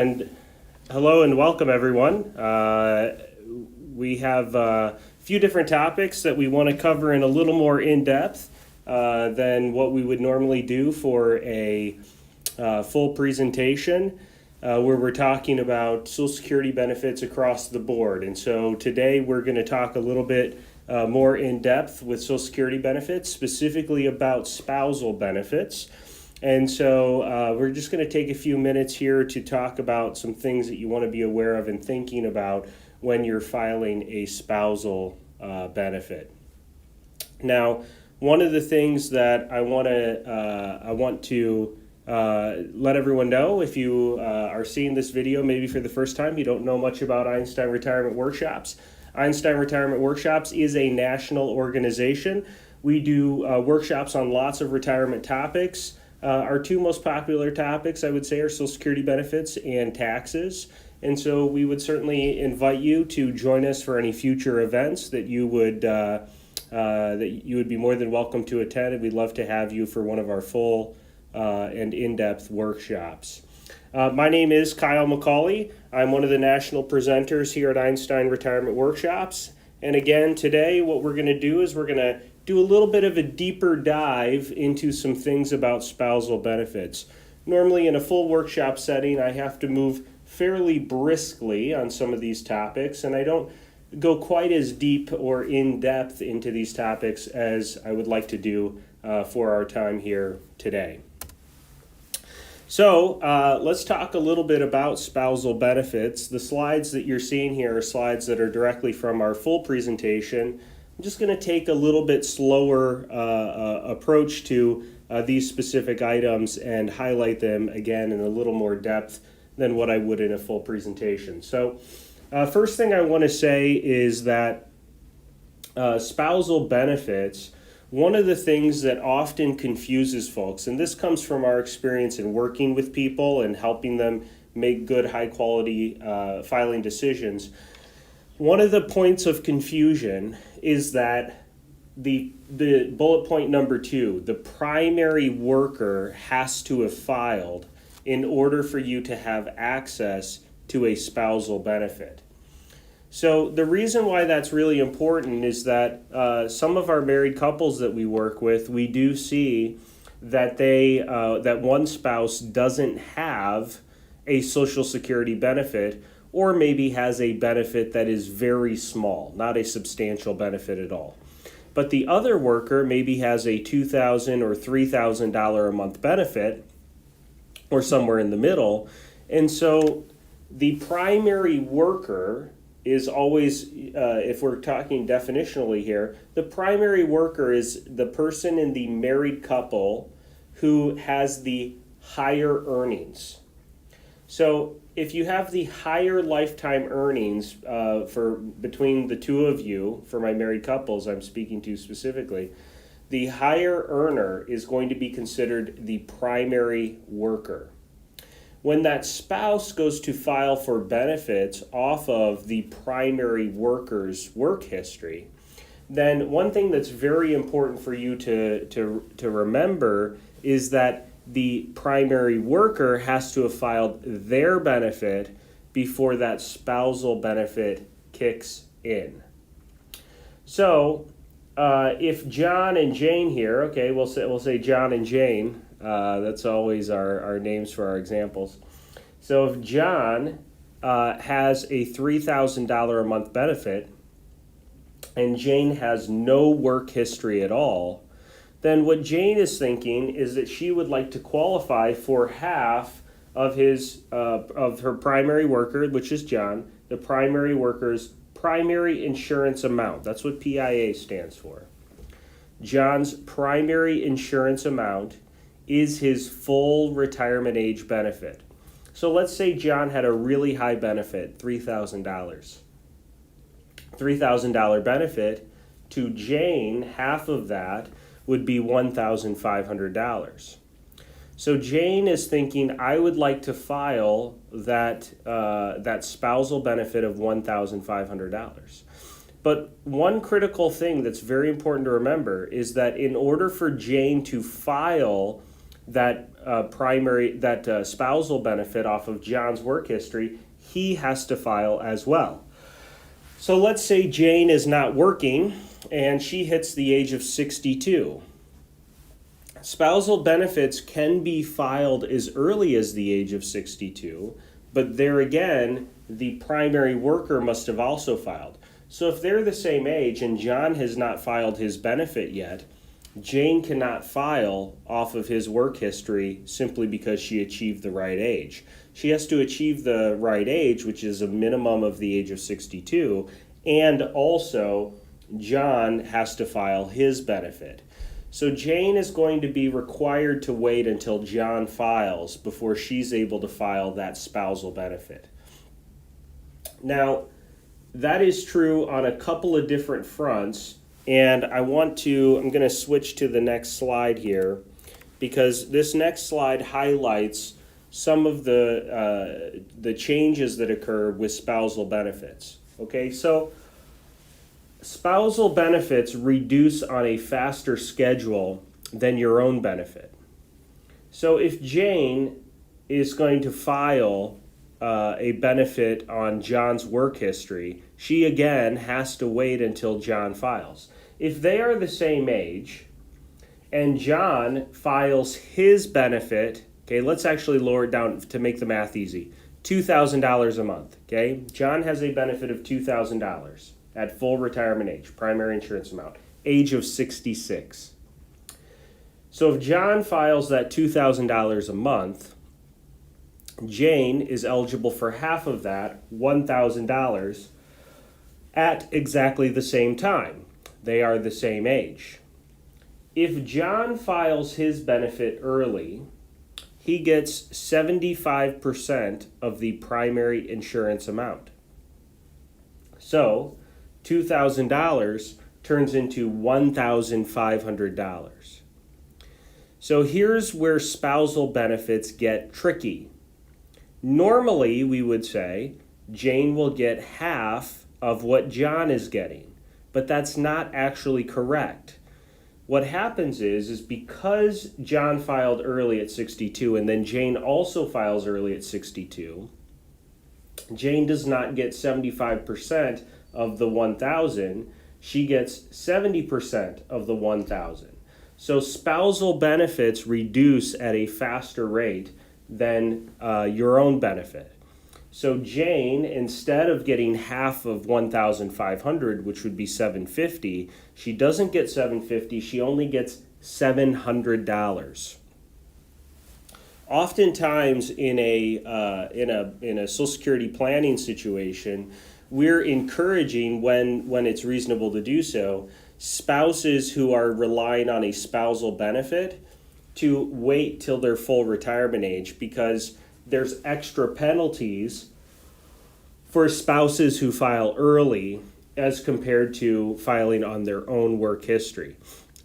And hello and welcome, everyone. We have a few different topics that we want to cover in a little more in-depth than what we would normally do for a full presentation, where we're talking about Social Security benefits across the board. And so today we're going to talk a little bit more in-depth with Social Security benefits, specifically about spousal benefits. And so we're just going to take a few minutes here to talk about some things that you want to be aware of and thinking about when you're filing a spousal benefit. Now, one of the things that I want to let everyone know, if you are seeing this video maybe for the first time, you don't know much about Einstein Retirement Workshops. Einstein Retirement Workshops is a national organization. We do workshops on lots of retirement topics. Our two most popular topics, I would say, are Social Security benefits and taxes. And so we would certainly invite you to join us for any future events that you would be more than welcome to attend. And we'd love to have you for one of our full and in-depth workshops. My name is Kyle McCauley. I'm one of the national presenters here at Einstein Retirement Workshops. And again, today what we're going to do is we're going to do a little bit of a deeper dive into some things about spousal benefits. Normally in a full workshop setting, I have to move fairly briskly on some of these topics, and I don't go quite as deep or in depth into these topics as I would like to do for our time here today. So let's talk a little bit about spousal benefits. The slides that you're seeing here are slides that are directly from our full presentation. I'm just going to take a little bit slower approach to these specific items and highlight them again in a little more depth than what I would in a full presentation. So first thing I want to say is that spousal benefits, one of the things that often confuses folks, and this comes from our experience in working with people and helping them make good, high-quality filing decisions, one of the points of confusion is that the bullet point number 2, the primary worker has to have filed in order for you to have access to a spousal benefit. So the reason why that's really important is that some of our married couples that we work with, we do see that that one spouse doesn't have a Social Security benefit, or maybe has a benefit that is very small, not a substantial benefit at all. But the other worker maybe has a $2,000 or $3,000 a month benefit, or somewhere in the middle. And so the primary worker is always, if we're talking definitionally here, the primary worker is the person in the married couple who has the higher earnings. So if you have the higher lifetime earnings for between the two of you, for my married couples I'm speaking to specifically, the higher earner is going to be considered the primary worker. When that spouse goes to file for benefits off of the primary worker's work history, then one thing that's very important for you to remember is that the primary worker has to have filed their benefit before that spousal benefit kicks in. So if John and Jane here, okay, we'll say John and Jane, that's always our names for our examples. So if John has a $3,000 a month benefit and Jane has no work history at all, then what Jane is thinking is that she would like to qualify for half of her primary worker, which is John, the primary worker's primary insurance amount. That's what PIA stands for. John's primary insurance amount is his full retirement age benefit. So let's say John had a really high benefit, $3,000. $3,000 benefit. To Jane, half of that would be $1,500. So Jane is thinking, I would like to file that spousal benefit of $1,500. But one critical thing that's very important to remember is that in order for Jane to file that spousal benefit off of John's work history, he has to file as well. So let's say Jane is not working and she hits the age of 62. Spousal benefits can be filed as early as the age of 62, but there again, the primary worker must have also filed. So if they're the same age and John has not filed his benefit yet, Jane cannot file off of his work history simply because she achieved the right age. She has to achieve the right age, which is a minimum of the age of 62, and also John has to file his benefit. So Jane is going to be required to wait until John files before she's able to file that spousal benefit. Now, that is true on a couple of different fronts, and I'm going to switch to the next slide here, because this next slide highlights some of the changes that occur with spousal benefits. Okay, so spousal benefits reduce on a faster schedule than your own benefit. So if Jane is going to file a benefit on John's work history, she again has to wait until John files. If they are the same age and John files his benefit, okay, let's actually lower it down to make the math easy. $2,000 a month, okay? John has a benefit of $2,000 at full retirement age, primary insurance amount, age of 66. So if John files that $2,000 a month, Jane is eligible for half of that, $1,000, at exactly the same time. They are the same age. If John files his benefit early, he gets 75% of the primary insurance amount. So $2,000 turns into $1,500. So here's where spousal benefits get tricky. Normally, we would say Jane will get half of what John is getting, but that's not actually correct. What happens is because John filed early at 62 and then Jane also files early at 62, Jane does not get 75% of the 1,000, she gets 70% of the 1,000. So spousal benefits reduce at a faster rate than your own benefit. So Jane, instead of getting half of 1,500, which would be $750, she doesn't get $750, she only gets $700. Oftentimes in a Social Security planning situation, we're encouraging, when it's reasonable to do so, spouses who are relying on a spousal benefit to wait till their full retirement age, because there's extra penalties for spouses who file early as compared to filing on their own work history.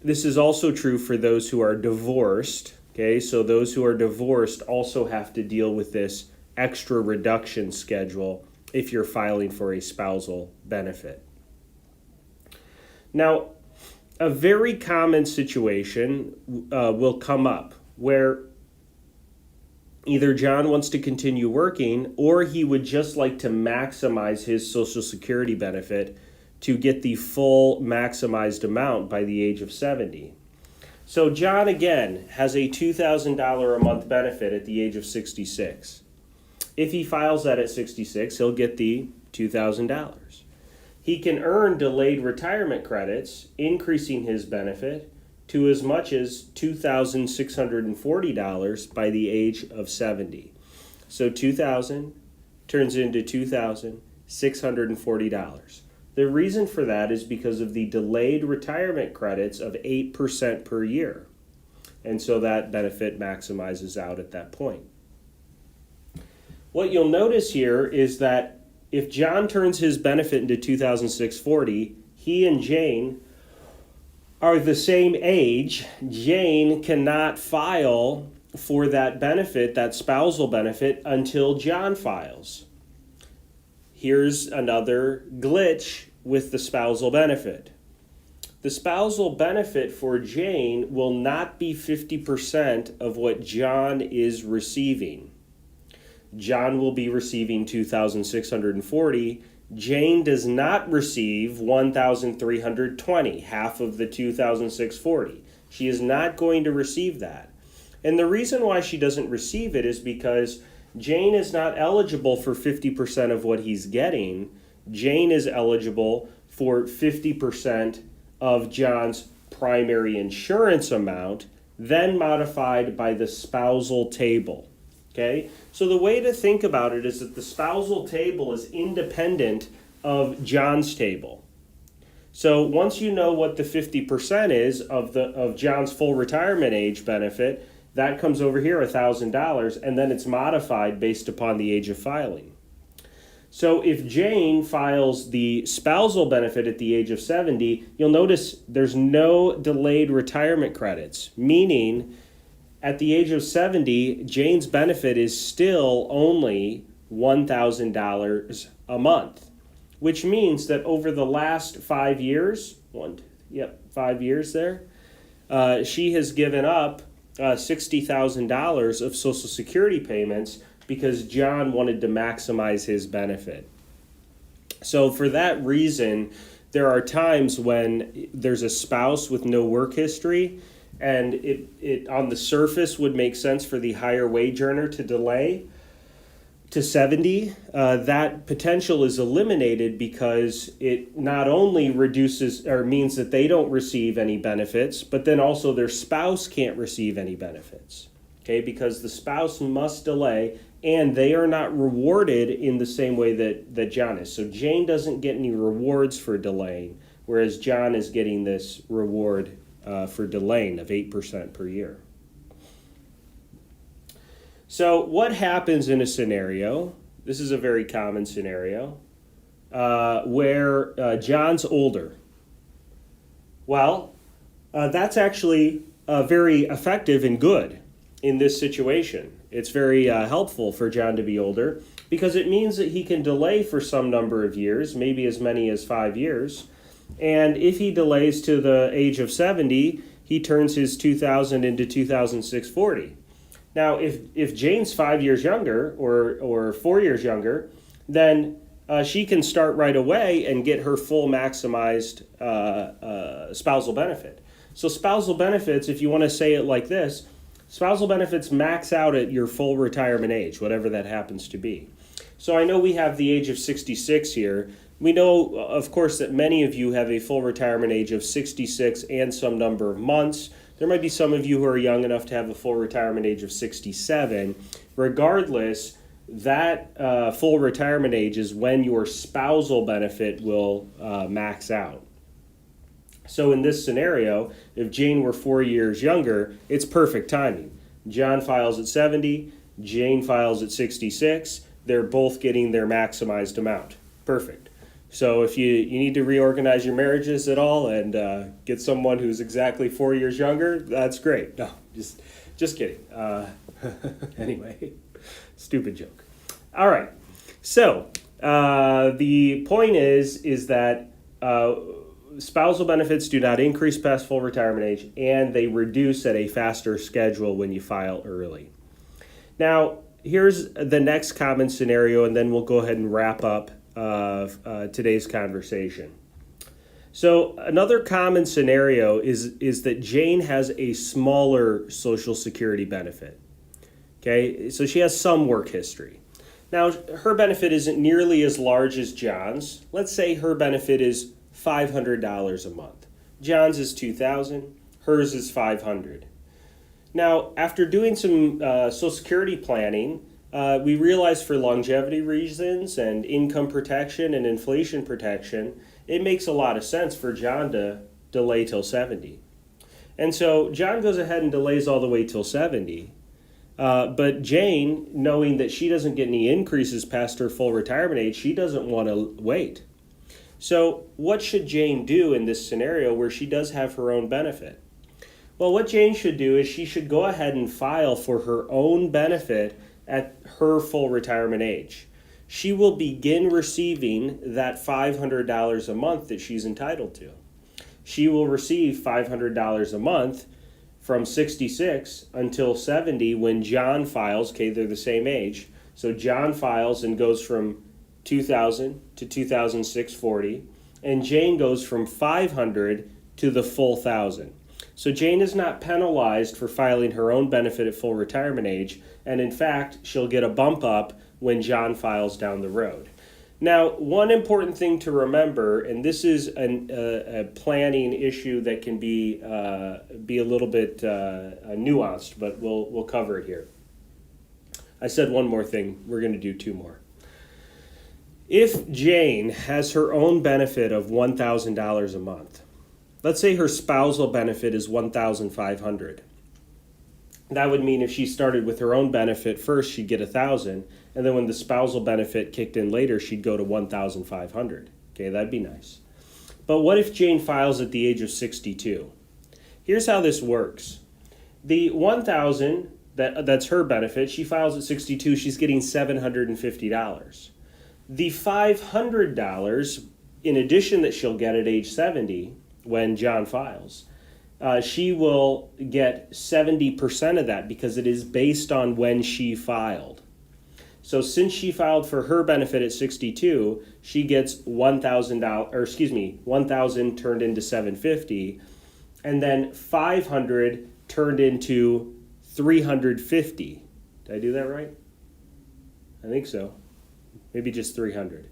This is also true for those who are divorced. Okay, so those who are divorced also have to deal with this extra reduction schedule if you're filing for a spousal benefit. Now, a very common situation will come up where either John wants to continue working or he would just like to maximize his Social Security benefit to get the full maximized amount by the age of 70. So John, again, has a $2,000 a month benefit at the age of 66. If he files that at 66, he'll get the $2,000. He can earn delayed retirement credits, increasing his benefit to as much as $2,640 by the age of 70. So $2,000 turns into $2,640. The reason for that is because of the delayed retirement credits of 8% per year. And so that benefit maximizes out at that point. What you'll notice here is that if John turns his benefit into $2,640, he and Jane are the same age. Jane cannot file for that benefit, that spousal benefit, until John files. Here's another glitch with the spousal benefit. The spousal benefit for Jane will not be 50% of what John is receiving. John will be receiving $2,640. Jane does not receive $1,320, half of the $2,640. She is not going to receive that. And the reason why she doesn't receive it is because Jane is not eligible for 50% of what he's getting. Jane is eligible for 50% of John's primary insurance amount, then modified by the spousal table. Okay? So the way to think about it is that the spousal table is independent of John's table. So once you know what the 50% is of John's full retirement age benefit, that comes over here, $1,000, and then it's modified based upon the age of filing. So if Jane files the spousal benefit at the age of 70, you'll notice there's no delayed retirement credits, meaning at the age of 70, Jane's benefit is still only $1,000 a month, which means that over the last 5 years, 5 years there, she has given up $60,000 of Social Security payments because John wanted to maximize his benefit. So for that reason, there are times when there's a spouse with no work history, and it on the surface would make sense for the higher wage earner to delay to 70. That potential is eliminated because it not only reduces or means that they don't receive any benefits, but then also their spouse can't receive any benefits. Okay, because the spouse must delay, and they are not rewarded in the same way that John is. So Jane doesn't get any rewards for delaying, whereas John is getting this reward for delaying of 8% per year. So what happens in a scenario, this is a very common scenario, where John's older? Well, that's actually very effective and good in this situation. It's very helpful for John to be older because it means that he can delay for some number of years, maybe as many as 5 years. And if he delays to the age of 70, he turns his 2,000 into 2,640. Now, if Jane's 5 years younger or 4 years younger, then she can start right away and get her full maximized spousal benefit. So spousal benefits, if you want to say it like this, spousal benefits max out at your full retirement age, whatever that happens to be. So I know we have the age of 66 here. We know, of course, that many of you have a full retirement age of 66 and some number of months. There might be some of you who are young enough to have a full retirement age of 67. Regardless, that full retirement age is when your spousal benefit will max out. So in this scenario, if Jane were 4 years younger, it's perfect timing. John files at 70, Jane files at 66. They're both getting their maximized amount. Perfect. So if you need to reorganize your marriages at all and get someone who's exactly 4 years younger, that's great. No, just kidding. Anyway, stupid joke. All right. So the point is that spousal benefits do not increase past full retirement age, and they reduce at a faster schedule when you file early. Now, here's the next common scenario, and then we'll go ahead and wrap up today's conversation. So another common scenario is that Jane has a smaller Social Security benefit. Okay, so she has some work history. Now, her benefit isn't nearly as large as John's. Let's say her benefit is $500 a month. John's is $2,000, hers is $500. Now, after doing some Social Security planning, we realized for longevity reasons and income protection and inflation protection, it makes a lot of sense for John to delay till 70. And so John goes ahead and delays all the way till 70. But Jane, knowing that she doesn't get any increases past her full retirement age, she doesn't want to wait. So what should Jane do in this scenario where she does have her own benefit? Well, what Jane should do is she should go ahead and file for her own benefit at her full retirement age. She will begin receiving that $500 a month that she's entitled to. she will receive $500 a month from 66 until 70 when John files. Okay, they're the same age. So John files and goes from 2000 to 2006.40, and Jane goes from 500 to the full 1,000. So Jane is not penalized for filing her own benefit at full retirement age, and in fact, she'll get a bump up when John files down the road. Now, one important thing to remember, and this is a planning issue that can be a little bit nuanced, but we'll cover it here. I said one more thing. We're going to do two more. If Jane has her own benefit of $1,000 a month, let's say her spousal benefit is $1,500. That would mean if she started with her own benefit first, she'd get $1,000, and then when the spousal benefit kicked in later, she'd go to $1,500. Okay, that'd be nice. But what if Jane files at the age of 62? Here's how this works. The $1,000, that's her benefit, she files at 62, she's getting $750. The $500, in addition, that she'll get at age 70 when John files, she will get 70% of that because it is based on when she filed. So since she filed for her benefit at 62, she gets $1,000 turned into $750, and then $500 turned into $350. Did I do that right? I think so. Maybe just 300.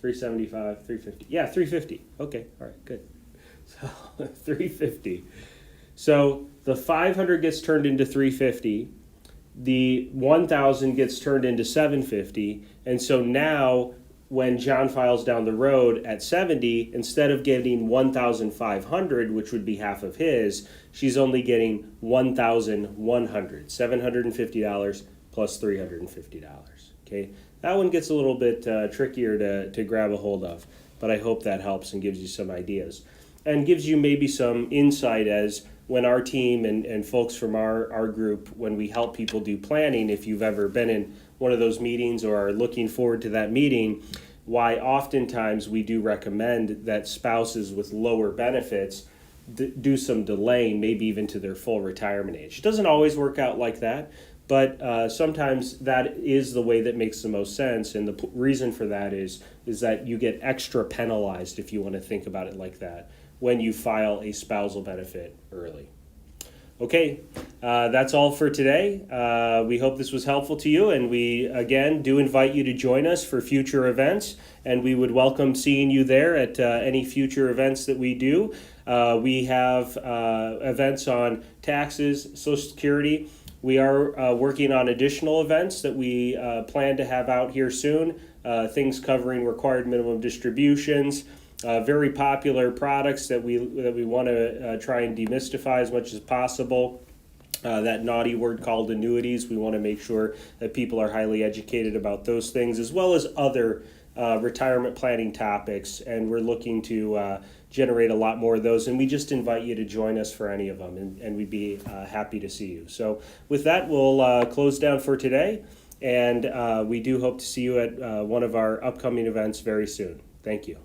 375, 350. Yeah, 350. Okay, all right, good. So 350. So the 500 gets turned into 350. The 1,000 gets turned into 750. And so now when John files down the road at 70, instead of getting 1,500, which would be half of his, she's only getting 1,100, $750 plus $350. Okay, that one gets a little bit trickier to grab a hold of, but I hope that helps and gives you some ideas and gives you maybe some insight as when our team and folks from our group, when we help people do planning, if you've ever been in one of those meetings or are looking forward to that meeting, why oftentimes we do recommend that spouses with lower benefits do some delaying, maybe even to their full retirement age. It doesn't always work out like that, but sometimes that is the way that makes the most sense, and the reason for that is that you get extra penalized, if you want to think about it like that, when you file a spousal benefit early. Okay, that's all for today. We hope this was helpful to you, and we, again, do invite you to join us for future events, and we would welcome seeing you there at any future events that we do. We have events on taxes, Social Security. We are working on additional events that we plan to have out here soon, things covering required minimum distributions, very popular products that we want to try and demystify as much as possible. That naughty word called annuities, we want to make sure that people are highly educated about those things, as well as other retirement planning topics, and we're looking to generate a lot more of those, and we just invite you to join us for any of them, and we'd be happy to see you. So with that, we'll close down for today, and we do hope to see you at one of our upcoming events very soon. Thank you.